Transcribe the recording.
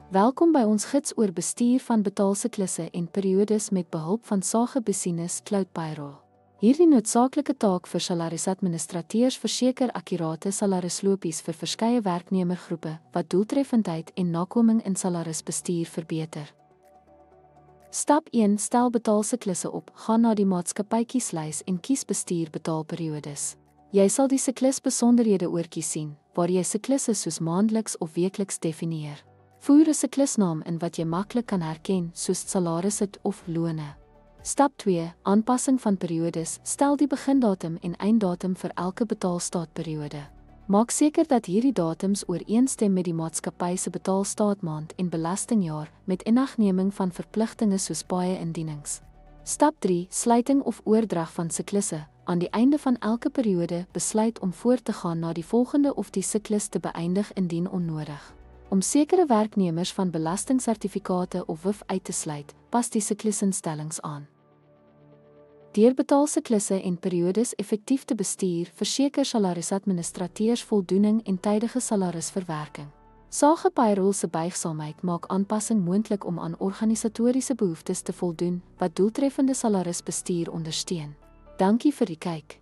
Welkom by ons gids oor bestuur van betaalsiklisse en periodes met behulp van Sagebesinis Cloud Payroll. Hierdie noodsaaklike taak vir salarisadministrateurs verseker akkurate salarislopies vir verskeie werknemergroepe wat doeltreffendheid en nakoming in salarisbestuur verbeter. Stap 1: Stel betaalsiklisse op. Gaan na die maatskappykiesluis en kies bestuur betaalperiodes. Jy sal die siklusbesonderhede oortjie sien, waar jy siklisse soos maandeliks of weekliks definieer. Voer 'n siklusnaam in wat jy maklik kan herken, soos salarisse of lone. Stap 2: Aanpassing van periodes. Stel die begindatum en einddatum vir elke betaalstaatperiode. Maak seker dat hierdie datums ooreenstem met die maatskappy se betaalstaatmaand en belastingjaar met inagneming van verpligtinge soos paaie indienings. Stap 3: Sluiting of oordrag van siklisse. Aan die einde van elke periode besluit om voort te gaan na die volgende of die siklus te beëindig indien onnodig. Om sekere werknemers van belastingsertifikate of WIF uit te sluit, pas die siklusinstellings aan. Deur betaalsiklisse en periodes effektief te bestuur, verseker salarisadministrateurs voldoening en tydige salarisverwerking. Sagebesinis se buigsaamheid maak aanpassing moontlik om aan organisatoriese behoeftes te voldoen wat doeltreffende salarisbestuur ondersteun. Dankie vir die kyk.